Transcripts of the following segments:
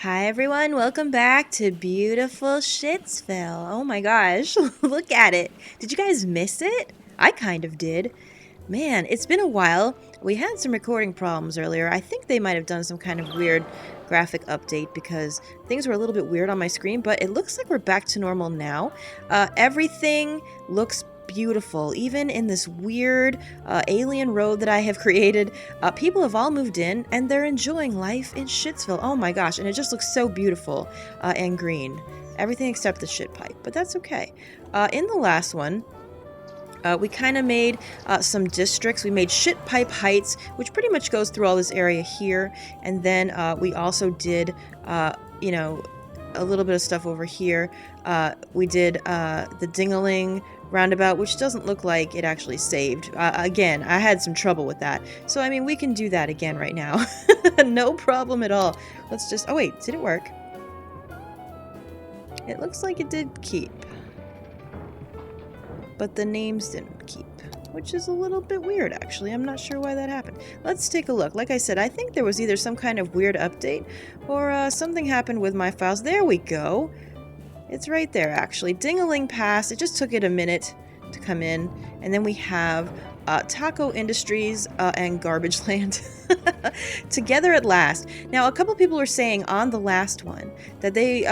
Hi everyone, welcome back to beautiful Shitsville. Oh my gosh, look at it. Did you guys miss it? I kind of did. Man, it's been a while. We had some recording problems earlier. I think they might have done some kind of weird graphic update because things were a little bit weird on my screen, but it looks like we're back to normal now. Everything looks beautiful, even in this weird alien road that I have created. People have all moved in and they're enjoying life in Shitsville. Oh my gosh, and it just looks so beautiful and green. Everything except the shit pipe, but that's okay. In the last one, we kind of made some districts. We made Shit Pipe Heights, which pretty much goes through all this area here. And then we also did, you know, a little bit of stuff over here. We did the Dingaling roundabout, which doesn't look like it actually saved. Again, I had some trouble with that. So, I mean, we can do that again right now. No problem at all. Let's just... Oh, wait. Did it work? It looks like it did keep. But the names didn't keep, which is a little bit weird, actually. I'm not sure why that happened. Let's take a look. Like I said, I think there was either some kind of weird update or something happened with my files. There we go. It's right there, actually. Dingaling passed. It just took it a minute to come in. And then we have Taco Industries and Garbage Land together at last. Now, a couple people were saying on the last one that they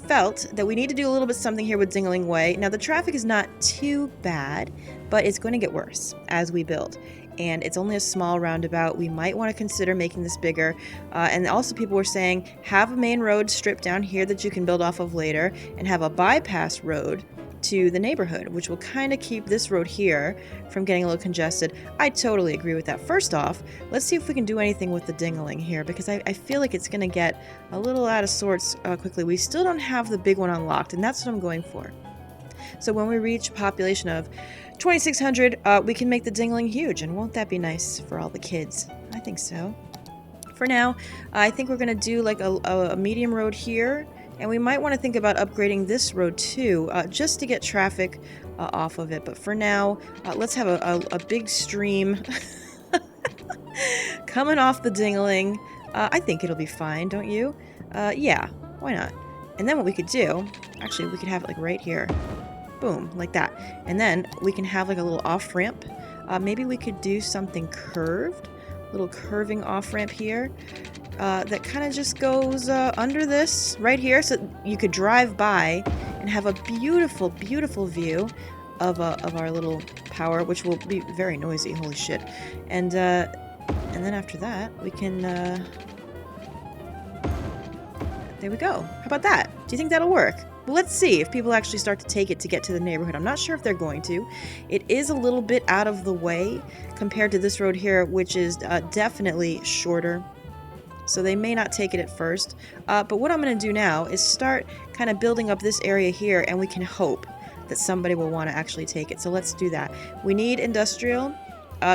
felt that we need to do a little bit something here with Dingaling Way. Now, the traffic is not too bad, but it's going to get worse as we build. And it's only a small roundabout. We might want to consider making this bigger. And also people were saying, have a main road strip down here that you can build off of later, and have a bypass road to the neighborhood, which will kind of keep this road here from getting a little congested. I totally agree with that. First off, let's see if we can do anything with the Dingaling here, because I feel like it's going to get a little out of sorts quickly. We still don't have the big one unlocked, and that's what I'm going for. So when we reach a population of 2,600, we can make the Dingaling huge, and won't that be nice for all the kids? I think so. For now, I think we're going to do like a medium road here, and we might want to think about upgrading this road too, just to get traffic off of it. But for now, let's have a big stream coming off the Dingaling. I think it'll be fine, don't you? Yeah, why not? And then what we could do, actually, we could have it like right here. Boom, like that. And then we can have like a little off-ramp. Maybe we could do something curved, little curving off-ramp here. That kind of just goes under this right here, so you could drive by and have a beautiful, beautiful view of our little power, which will be very noisy. Holy shit! And then after that, we can. There we go. How about that? Do you think that'll work? Well, let's see if people actually start to take it to get to the neighborhood. I'm not sure if they're going to. It is a little bit out of the way compared to this road here, which is definitely shorter. So they may not take it at first. But what I'm going to do now is start kind of building up this area here, and we can hope that somebody will want to actually take it. So let's do that. We need industrial,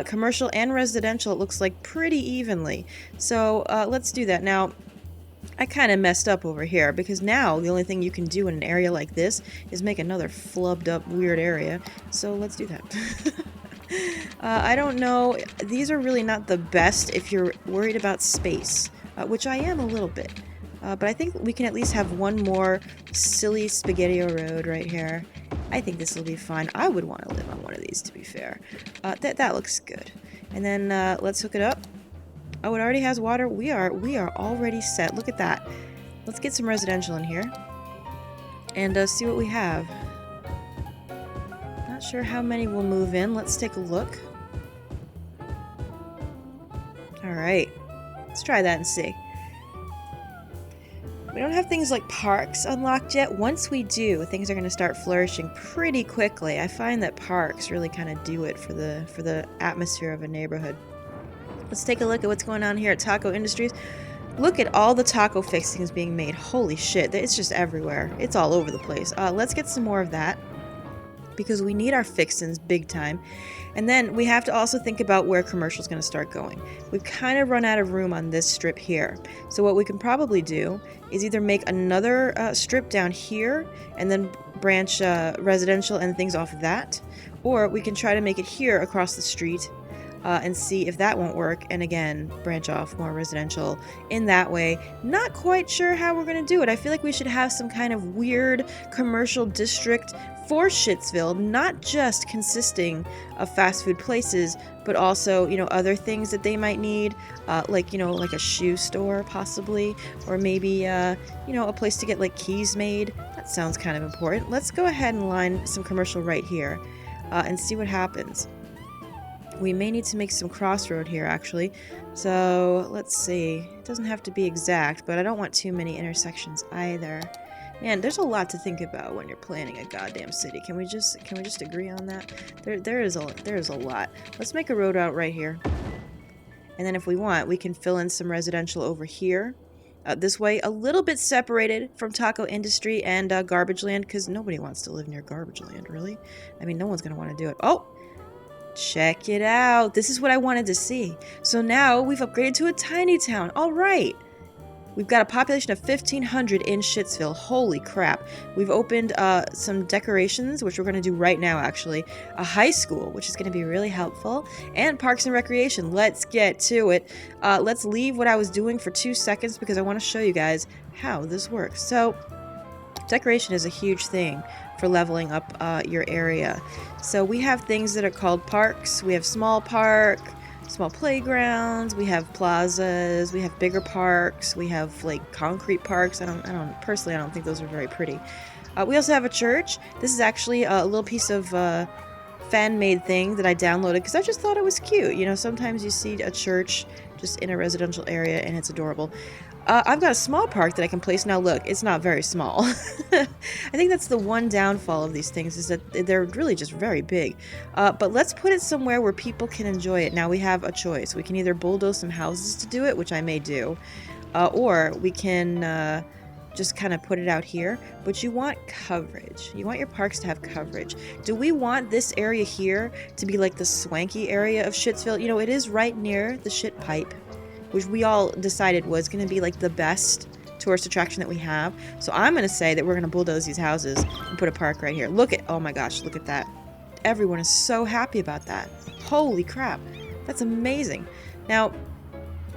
commercial, and residential, it looks like, pretty evenly. So let's do that. Now, I kind of messed up over here, because now the only thing you can do in an area like this is make another flubbed up weird area. So let's do that. I don't know. These are really not the best if you're worried about space. Which I am a little bit. But I think we can at least have one more silly spaghetti-o road right here. I think this will be fine. I would want to live on one of these, to be fair. That looks good. And then let's hook it up. Oh, it already has water. We are already set. Look at that. Let's get some residential in here. And see what we have. Not sure how many will move in. Let's take a look. Alright. Let's try that and see. We don't have things like parks unlocked yet. Once we do, things are going to start flourishing pretty quickly. I find that parks really kind of do it for the atmosphere of a neighborhood. Let's take a look at what's going on here at Taco Industries. Look at all the taco fixings being made. Holy shit, it's just everywhere. It's all over the place. Let's get some more of that, because we need our fixins big time. And then we have to also think about where commercial is going to start going. We've kind of run out of room on this strip here. So what we can probably do is either make another strip down here and then branch residential and things off of that, or we can try to make it here across the street and see if that won't work. And again, branch off more residential in that way. Not quite sure how we're going to do it. I feel like we should have some kind of weird commercial district for Shittsville, not just consisting of fast food places, but also, you know, other things that they might need, like, you know, like a shoe store possibly, or maybe, you know, a place to get like keys made. That sounds kind of important. Let's go ahead and line some commercial right here and see what happens. We may need to make some crossroad here, actually. So let's see. It doesn't have to be exact, but I don't want too many intersections either. Man, there's a lot to think about when you're planning a goddamn city. Can we just agree on that? There is a lot. Let's make a road out right here. And then if we want, we can fill in some residential over here. This way, a little bit separated from taco industry and garbage land, because nobody wants to live near garbage land, really. I mean, no one's going to want to do it. Oh! Check it out. This is what I wanted to see. So now we've upgraded to a tiny town. All right. We've got a population of 1,500 in Shittsville. Holy crap. We've opened some decorations, which we're going to do right now, actually. A high school, which is going to be really helpful. And parks and recreation. Let's get to it. Let's leave what I was doing for 2 seconds because I want to show you guys how this works. So, decoration is a huge thing for leveling up your area. So we have things that are called parks. We have small park, small playgrounds, we have plazas, we have bigger parks, we have like concrete parks. I don't think those are very pretty. We also have a church. This is actually a little piece of fan-made thing that I downloaded because I just thought it was cute. You know, sometimes you see a church just in a residential area and it's adorable. I've got a small park that I can place. Now look, it's not very small. I think that's the one downfall of these things, is that they're really just very big. But let's put it somewhere where people can enjoy it. Now we have a choice. We can either bulldoze some houses to do it, which I may do, or we can just kind of put it out here. But you want coverage. You want your parks to have coverage. Do we want this area here to be like the swanky area of Shittsville? You know, it is right near the shit pipe, which we all decided was going to be like the best tourist attraction that we have. So I'm going to say that we're going to bulldoze these houses and put a park right here. Look at, oh my gosh, look at that. Everyone is so happy about that. Holy crap. That's amazing. Now,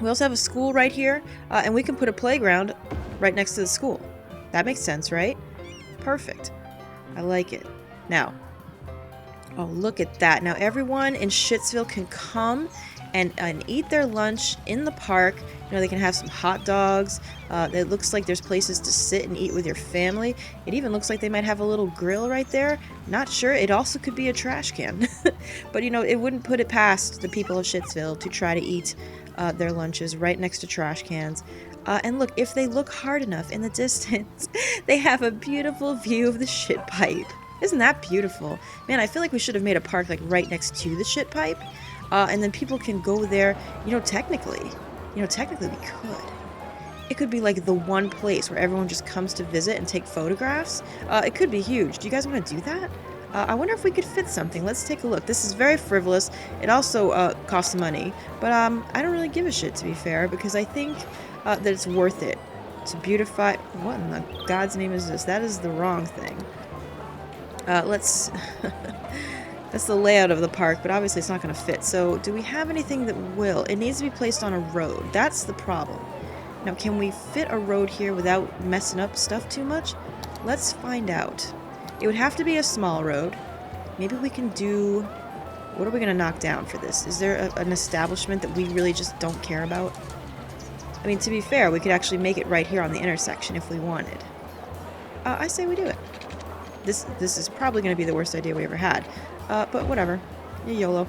we also have a school right here, and we can put a playground right next to the school. That makes sense, right? Perfect. I like it. Now, oh, look at that. Now everyone in Shittsville can come and eat their lunch in the park. You know, they can have some hot dogs. It looks like there's places to sit and eat with your family. It even looks like they might have a little grill right there. Not sure. It also could be a trash can. But, you know, it wouldn't put it past the people of Shittsville to try to eat their lunches right next to trash cans. And look, if they look hard enough in the distance, they have a beautiful view of the shit pipe. Isn't that beautiful? Man, I feel like we should have made a park like right next to the shit pipe. And then people can go there, you know, technically we could. It could be like the one place where everyone just comes to visit and take photographs. It could be huge. Do you guys want to do that? I wonder if we could fit something. Let's take a look. This is very frivolous. It also costs money. But I don't really give a shit, to be fair, because I think that it's worth it to beautify... What in the God's name is this? That is the wrong thing. Let's... That's the layout of the park, but obviously it's not going to fit. So, do we have anything that will? It needs to be placed on a road. That's the problem. Now, can we fit a road here without messing up stuff too much? Let's find out. It would have to be a small road. Maybe we can do... What are we going to knock down for this? Is there an establishment that we really just don't care about? I mean, to be fair, we could actually make it right here on the intersection if we wanted. I say we do it. This is probably going to be the worst idea we ever had. But whatever. YOLO.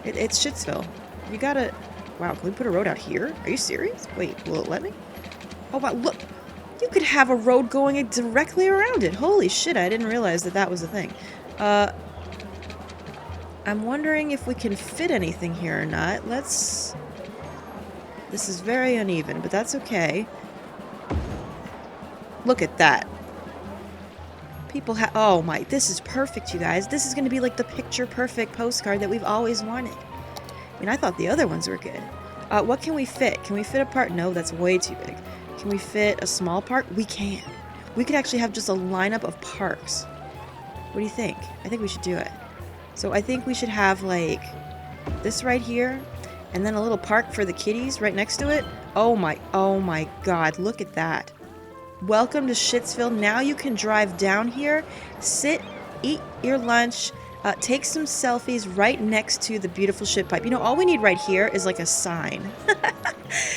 It's Shittsville. You gotta... Wow, can we put a road out here? Are you serious? Wait, will it let me? Oh, wow, look! You could have a road going directly around it. Holy shit, I didn't realize that was a thing. I'm wondering if we can fit anything here or not. Let's... This is very uneven, but that's okay. Look at that. People have... Oh my, this is perfect, you guys. This is going to be like the picture-perfect postcard that we've always wanted. I mean, I thought the other ones were good. What can we fit? Can we fit a park? No, that's way too big. Can we fit a small park? We can. We could actually have just a lineup of parks. What do you think? I think we should do it. So I think we should have, like, this right here, and then a little park for the kitties right next to it. Oh my god, look at that. Welcome to Shitsville. Now you can drive down here, sit, eat your lunch, take some selfies right next to the beautiful shit pipe. You know, all we need right here is like a sign.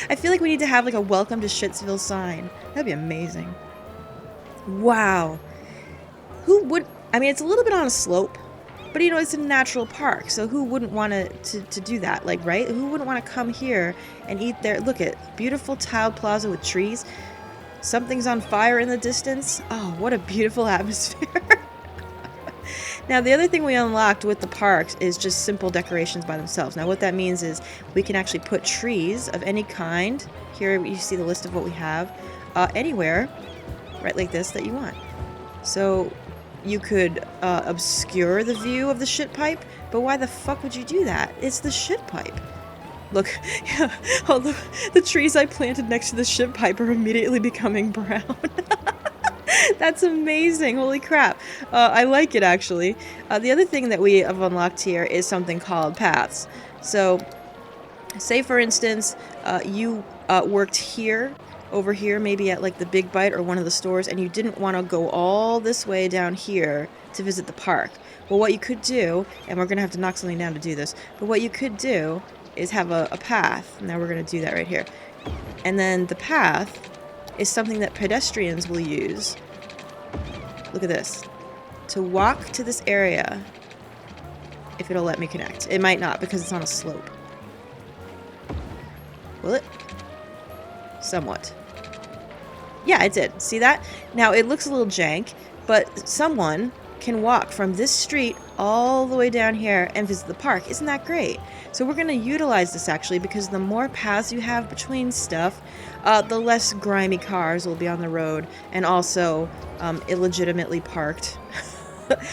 I feel like we need to have like a welcome to Shitsville sign. That'd be amazing. Wow. Who would... I mean, it's a little bit on a slope, but you know, it's a natural park, so who wouldn't want to do that? Like, right? Who wouldn't want to come here and eat there? Look at beautiful tiled plaza with trees. Something's on fire in the distance. Oh, what a beautiful atmosphere. Now, the other thing we unlocked with the parks is just simple decorations by themselves. Now, what that means is we can actually put trees of any kind. Here you see the list of what we have. Anywhere, right like this, that you want. So you could obscure the view of the shit pipe, but why the fuck would you do that? It's the shit pipe. Look, all the trees I planted next to the shit pipe are immediately becoming brown. That's amazing. Holy crap. I like it, actually. The other thing that we have unlocked here is something called paths. So, say for instance, you worked here, over here, maybe at like the Big Bite or one of the stores, and you didn't want to go all this way down here to visit the park. Well, what you could do, and we're going to have to knock something down to do this, but what you could do is have a path. Now we're going to do that right here. And then the path is something that pedestrians will use. Look at this. To walk to this area, if it'll let me connect. It might not because it's on a slope. Will it? Somewhat. Yeah, it did. See that? Now, it looks a little jank, but someone can walk from this street all the way down here and visit the park. Isn't that great? So we're going to utilize this, actually, because the more paths you have between stuff, the less grimy cars will be on the road, and also illegitimately parked.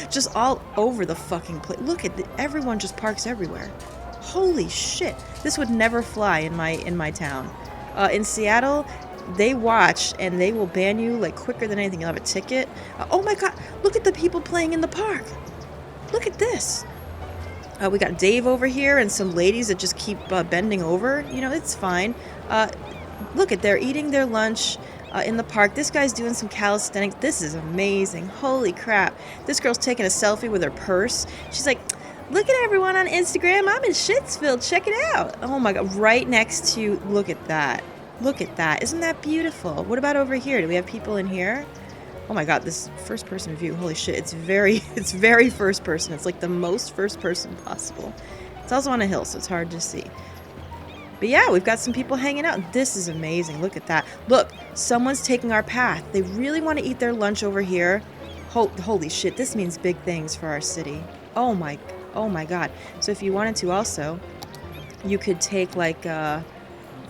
Just all over the fucking place. Look at everyone just parks everywhere. Holy shit. This would never fly in my town. In Seattle, they watch and they will ban you like quicker than anything. You'll have a ticket. Oh my god, look at the people playing in the park. Look at this. We got Dave over here and some ladies that just keep bending over. You know, it's fine. Look at, they're eating their lunch in the park. This guy's doing some calisthenics. This is amazing. Holy crap. This girl's taking a selfie with her purse. She's like, look at everyone on Instagram. I'm in Shitsville. Check it out. Oh my god. Right next to, look at that. Look at that. Isn't that beautiful? What about over here? Do we have people in here? Oh my god, this first person view. Holy shit. It's very first person. It's like the most first person possible. It's also on a hill, so it's hard to see. But yeah, we've got some people hanging out. This is amazing. Look at that. Look, someone's taking our path. They really want to eat their lunch over here. Holy shit, this means big things for our city. Oh my god. So if you wanted to also, you could take like a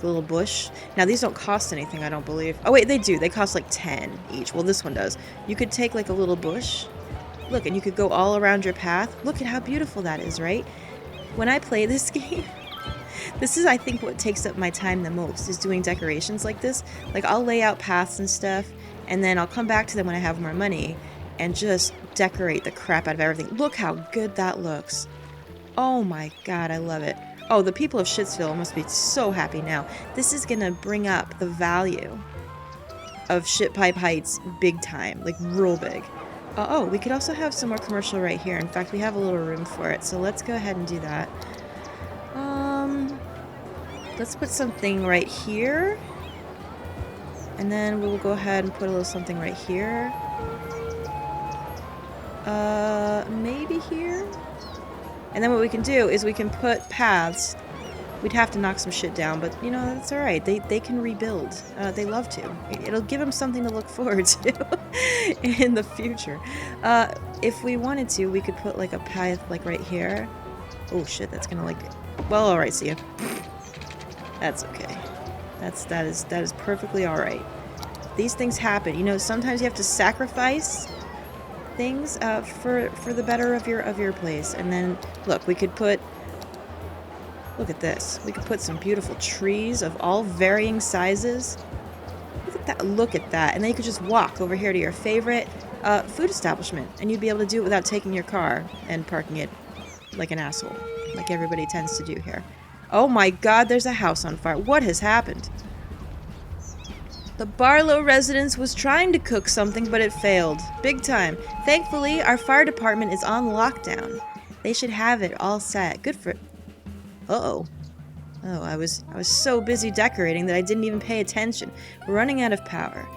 little bush. Now these don't cost anything, I don't believe. Oh wait, they do. They cost like 10 each. Well, this one does. You could take like a little bush. Look, and you could go all around your path. Look at how beautiful that is, right? When I play this game, this is, I think, what takes up my time the most, is doing decorations like this. Like, I'll lay out paths and stuff, and then I'll come back to them when I have more money and just decorate the crap out of everything. Look how good that looks. Oh my god, I love it. Oh, the people of Shitsville must be so happy now. This is gonna bring up the value of Shitpipe Heights big time, like real big. Oh, we could also have some more commercial right here. In fact, we have a little room for it, so let's go ahead and do that. Let's put something right here. And then we'll go ahead and put a little something right here. Maybe here? And then what we can do is we can put paths. We'd have to knock some shit down, but you know, that's alright. They can rebuild. They love to. It'll give them something to look forward to in the future. If we wanted to, we could put like a path like right here. Oh shit, that's gonna like... Well, alright, see ya. That's okay. That is perfectly alright. These things happen. You know, sometimes you have to sacrifice things for the better of your place. And then, look, we could put... Look at this. We could put some beautiful trees of all varying sizes. Look at that. Look at that. And then you could just walk over here to your favorite food establishment. And you'd be able to do it without taking your car and parking it like an asshole. like everybody tends to do here. Oh my god, there's a house on fire. What has happened? The Barlow residence was trying to cook something, but it failed. Big time. Thankfully, our fire department is on lockdown. They should have it all set. Good for... Uh-oh. Oh, I was so busy decorating that I didn't even pay attention. We're running out of power.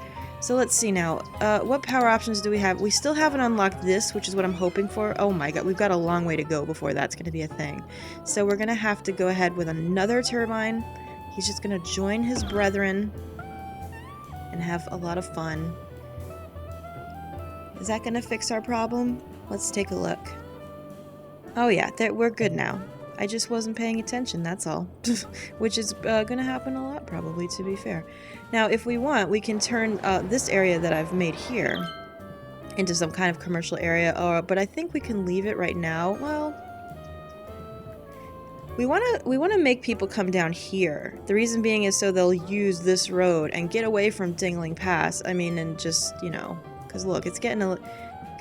So let's see now. What power options do we have? We still haven't unlocked this, which is what I'm hoping for. Oh my god, we've got a long way to go before that's going to be a thing. So we're going to have to go ahead with another turbine. He's just going to join his brethren and have a lot of fun. Is that going to fix our problem? Let's take a look. Oh yeah, we're good now. I just wasn't paying attention, that's all. Which is going to happen a lot, probably, to be fair. Now, if we want, we can turn this area that I've made here into some kind of commercial area, but I think we can leave it right now. Well, we want to make people come down here. The reason being is so they'll use this road and get away from Dingling Pass. I mean, and just, you know, because look, it's getting a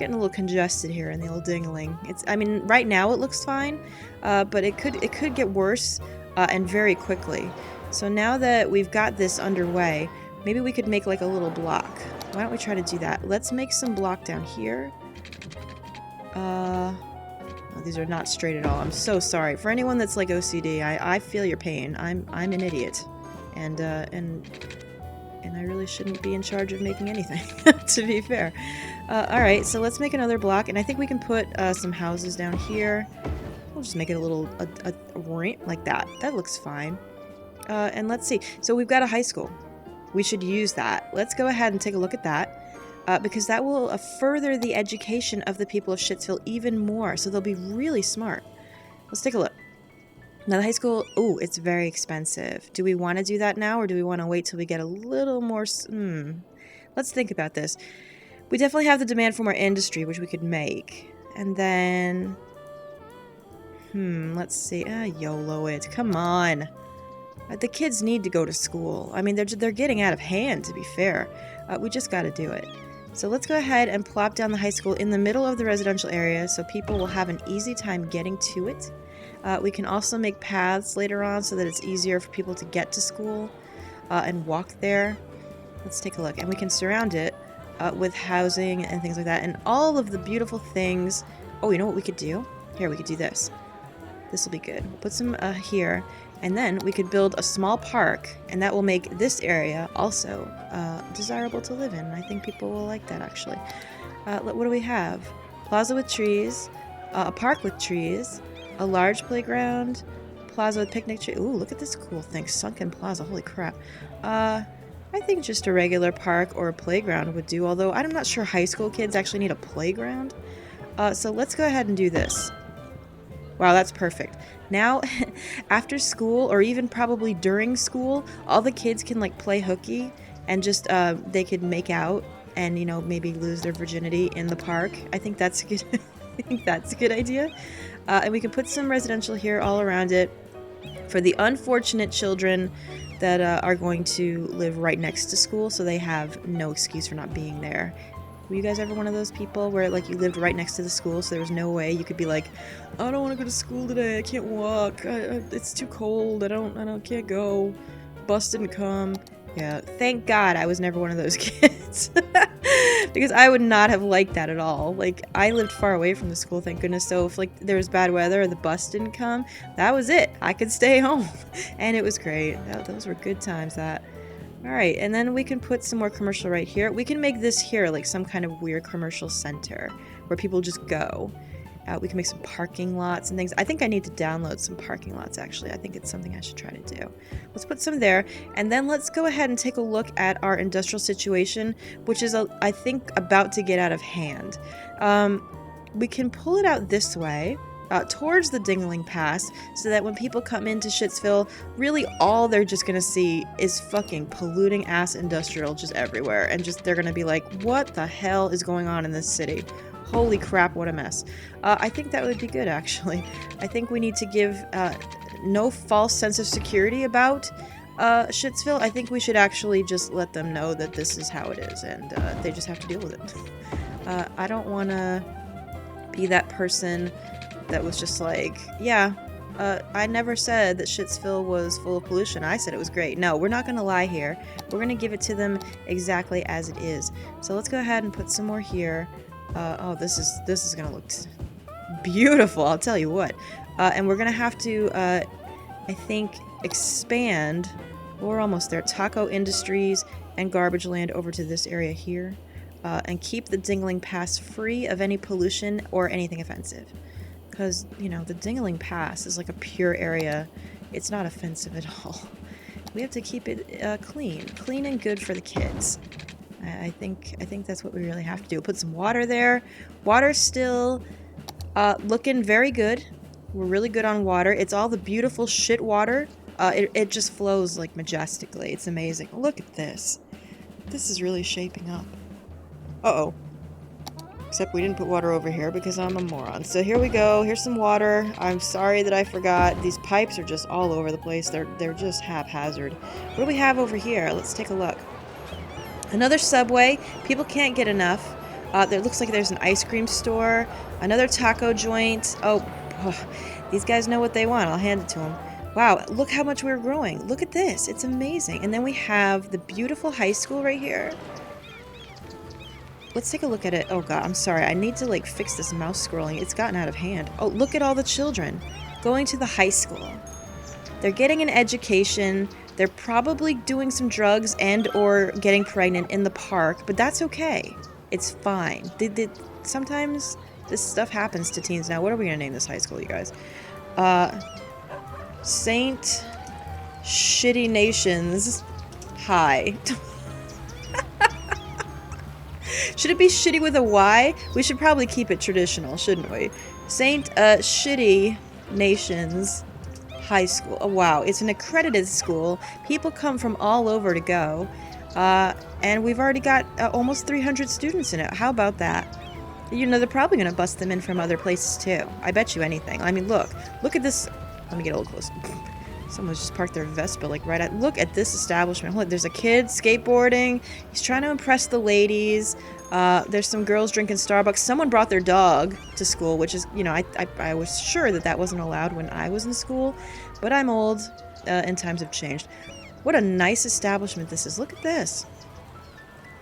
little congested here in the old Dingling. I mean, right now it looks fine, but it could get worse and very quickly. So now that we've got this underway, maybe we could make like a little block. Why don't we try to do that? Let's make some block down here. Oh, these are not straight at all. I'm so sorry. For anyone that's like OCD, I feel your pain. I'm an idiot, and I really shouldn't be in charge of making anything, to be fair. Alright, so let's make another block, and I think we can put some houses down here. We'll just make it a little like that. That looks fine. And let's see. So we've got a high school. We should use that. Let's go ahead and take a look at that, because that will further the education of the people of Shittsville even more, so they'll be really smart. Let's take a look. Now the high school, ooh, it's very expensive. Do we want to do that now, or do we want to wait till we get a little more... Let's think about this. We definitely have the demand for more industry, which we could make. And then... let's see. YOLO it. Come on. The kids need to go to school. I mean, they're getting out of hand, to be fair. We just got to do it. So let's go ahead and plop down the high school in the middle of the residential area so people will have an easy time getting to it. We can also make paths later on so that it's easier for people to get to school and walk there. Let's take a look. And we can surround it with housing and things like that. And all of the beautiful things. Oh, you know what we could do? Here, we could do this. This will be good. We'll put some here. And then we could build a small park. And that will make this area also desirable to live in. I think people will like that, actually. What do we have? Plaza with trees. A park with trees. A large playground, plaza with picnic tree. Ooh, look at this cool thing. Sunken Plaza. Holy crap. I think just a regular park or a playground would do, although I'm not sure high school kids actually need a playground. So let's go ahead and do this. Wow, that's perfect. Now, after school, or even probably during school, all the kids can, like, play hooky and just, they could make out and, you know, maybe lose their virginity in the park. I think that's a good, I think that's a good idea. And we can put some residential here all around it for the unfortunate children that are going to live right next to school, so they have no excuse for not being there. Were you guys ever one of those people where, like, you lived right next to the school, so there was no way you could be like, I don't want to go to school today, I can't walk, it's too cold, I can't go, bus didn't come. Yeah, thank God I was never one of those kids. Because I would not have liked that at all. Like, I lived far away from the school, thank goodness, so if, like, there was bad weather or the bus didn't come, that was it. I could stay home. And it was great. Those were good times, that. Alright, and then we can put some more commercial right here. We can make this here, like, some kind of weird commercial center where people just go. We can make some parking lots and things. I think I need to download some parking lots, actually. I think it's something I should try to do. Let's put some there. And then let's go ahead and take a look at our industrial situation, which is, I think, about to get out of hand. We can pull it out this way, towards the Dingling Pass, so that when people come into Shittsville, really all they're just going to see is fucking polluting ass industrial just everywhere. And just they're going to be like, what the hell is going on in this city? Holy crap, what a mess. I think that would be good, actually. I think we need to give no false sense of security about Shittsville. I think we should actually just let them know that this is how it is, and they just have to deal with it. I don't want to be that person that was just like, yeah, I never said that Shitsville was full of pollution. I said it was great. No, we're not going to lie here. We're going to give it to them exactly as it is. So let's go ahead and put some more here. Oh, this is going to look beautiful, I'll tell you what. And we're going to have to, I think, expand. We're almost there. Taco Industries and Garbage Land over to this area here. And keep the Dingling Pass free of any pollution or anything offensive. Because, you know, the Dingling Pass is like a pure area. It's not offensive at all. We have to keep it clean and good for the kids. I think that's what we really have to do. Put some water there. Water's still looking very good. We're really good on water. It's all the beautiful shit water. It just flows like majestically. It's amazing. Look at this. This is really shaping up. Uh-oh. Except we didn't put water over here because I'm a moron. So here we go. Here's some water. I'm sorry that I forgot. These pipes are just all over the place. They're just haphazard. What do we have over here? Let's take a look. Another Subway. People can't get enough. There looks like there's an ice cream store. Another taco joint. Oh, these guys know what they want. I'll hand it to them. Wow, look how much we're growing. Look at this. It's amazing. And then we have the beautiful high school right here. Let's take a look at it. Oh god, I'm sorry. I need to like fix this mouse scrolling. It's gotten out of hand. Oh, look at all the children going to the high school. They're getting an education. They're probably doing some drugs and or getting pregnant in the park, but that's okay. It's fine. Sometimes this stuff happens to teens. Now, what are we gonna name this high school, you guys? Saint Shittynations High. Should it be shitty with a Y? We should probably keep it traditional, shouldn't we? Saint Shittynations High School. Oh, wow. It's an accredited school. People come from all over to go. And we've already got almost 300 students in it. How about that? You know, they're probably going to bust them in from other places, too. I bet you anything. I mean, look at this. Let me get a little closer. Someone's just parked their Vespa, like, right at... Look at this establishment. Look, there's a kid skateboarding. He's trying to impress the ladies. There's some girls drinking Starbucks. Someone brought their dog to school, which is, you know, I was sure that wasn't allowed when I was in school. But I'm old, and times have changed. What a nice establishment this is. Look at this.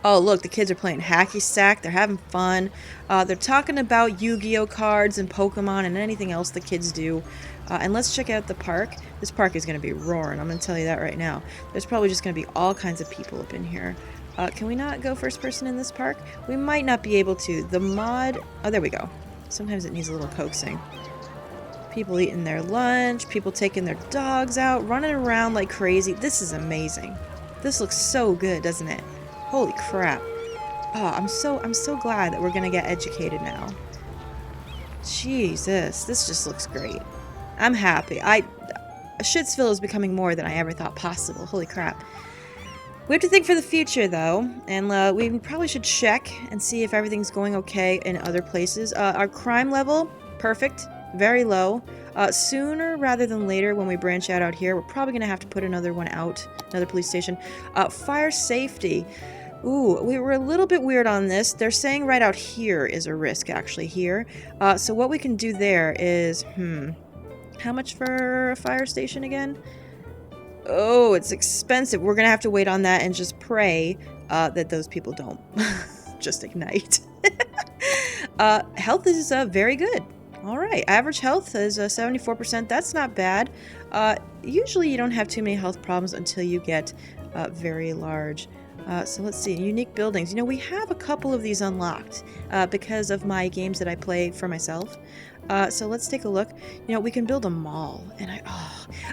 Oh, look, the kids are playing hacky sack. They're having fun. They're talking about Yu-Gi-Oh cards and Pokemon and anything else the kids do. And let's check out the park. This park is going to be roaring. I'm going to tell you that right now. There's probably just going to be all kinds of people up in here. Can we not go first person in this park? We might not be able to. The mod... Oh, there we go. Sometimes it needs a little coaxing. People eating their lunch. People taking their dogs out. Running around like crazy. This is amazing. This looks so good, doesn't it? Holy crap. Oh, I'm so glad that we're going to get educated now. Jesus. This just looks great. I'm happy. Shitsville is becoming more than I ever thought possible. Holy crap. We have to think for the future, though, and we probably should check and see if everything's going okay in other places. Our crime level, perfect, very low. Sooner rather than later, when we branch out here, we're probably going to have to put another one out, another police station. Fire safety. Ooh, we were a little bit weird on this. They're saying right out here is a risk, actually, here. So what we can do there is, how much for a fire station again? Oh, it's expensive. We're going to have to wait on that and just pray that those people don't just ignite. Health is very good. All right. Average health is 74%. That's not bad. Usually you don't have too many health problems until you get very large. So let's see. Unique buildings. You know, we have a couple of these unlocked because of my games that I play for myself. So let's take a look. You know, we can build a mall. And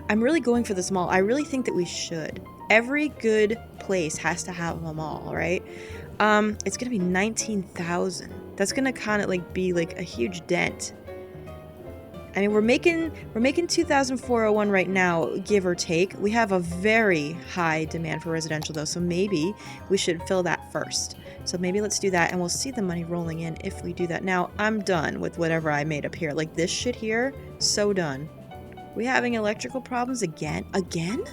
I'm really going for this mall. I really think that we should. Every good place has to have a mall, right? It's going to be 19,000. That's going to kind of like be like a huge dent. I mean, we're making 2,401 right now, give or take. We have a very high demand for residential, though, so maybe we should fill that first. So maybe let's do that, and we'll see the money rolling in if we do that. Now, I'm done with whatever I made up here. Like, this shit here, so done. We having electrical problems again? Again?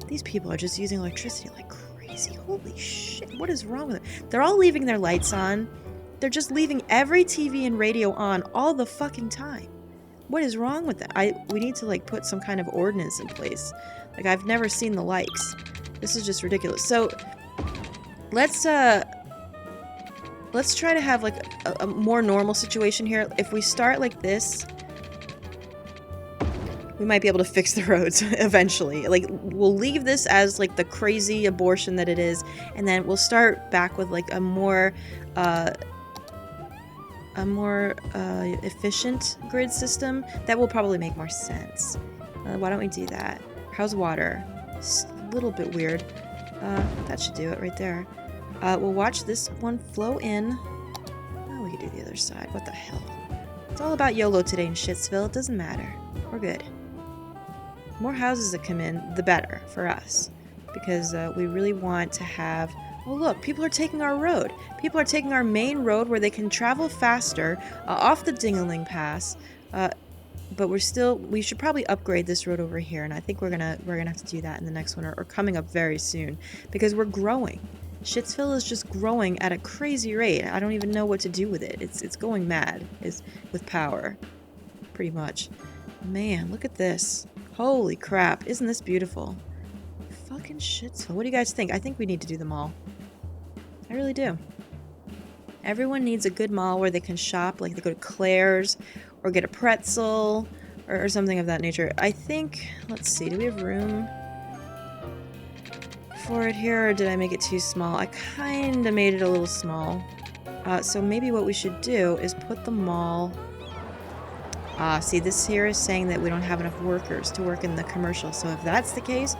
These people are just using electricity like crazy. Holy shit, what is wrong with it? They're all leaving their lights on. They're just leaving every TV and radio on all the fucking time. What is wrong with that? We need to, like, put some kind of ordinance in place. Like, I've never seen the likes. This is just ridiculous. So, let's try to have, like, a more normal situation here. If we start like this, we might be able to fix the roads eventually. Like, we'll leave this as, like, the crazy abortion that it is, and then we'll start back with, like, a more efficient grid system. That will probably make more sense. Why don't we do that? How's water? It's a little bit weird. That should do it right there. We'll watch this one flow in. Oh, we could do the other side. What the hell? It's all about YOLO today in Shitsville. It doesn't matter. We're good. The more houses that come in, the better for us. Because we really want to have... Oh, look, people are taking our road. People are taking our main road where they can travel faster off the Dingaling Pass. But we should probably upgrade this road over here, and I think we're gonna have to do that in the next one, or coming up very soon, because we're growing. Shitsville is just growing at a crazy rate. I don't even know what to do with it. It's going mad with power, pretty much. Man, look at this. Holy crap, isn't this beautiful? Fucking Shitsville. What do you guys think? I think we need to do the mall. I really do. Everyone needs a good mall where they can shop, like they go to Claire's, or get a pretzel, or something of that nature. I think, let's see, do we have room for it here, or did I make it too small? I kinda made it a little small. So maybe what we should do is put the mall... see, this here is saying that we don't have enough workers to work in the commercial, so if that's the case,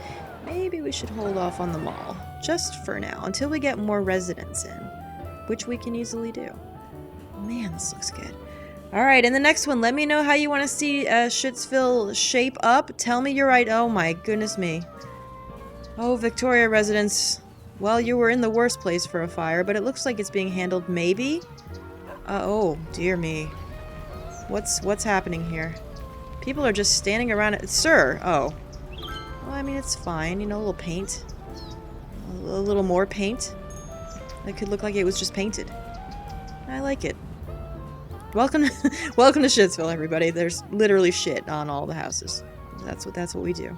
maybe we should hold off on the mall, just for now, until we get more residents in, which we can easily do. Man, this looks good. Alright, in the next one, let me know how you want to see Shitsville shape up. Tell me you're right. Oh my goodness me. Oh, Victoria residents. Well, you were in the worst place for a fire, but it looks like it's being handled maybe? Oh, dear me. What's happening here? People are just standing around it. Sir! Oh. Well, I mean, it's fine. You know, a little paint. A little more paint. It could look like it was just painted. I like it. Welcome to Shitsville, everybody. There's literally shit on all the houses. That's what we do.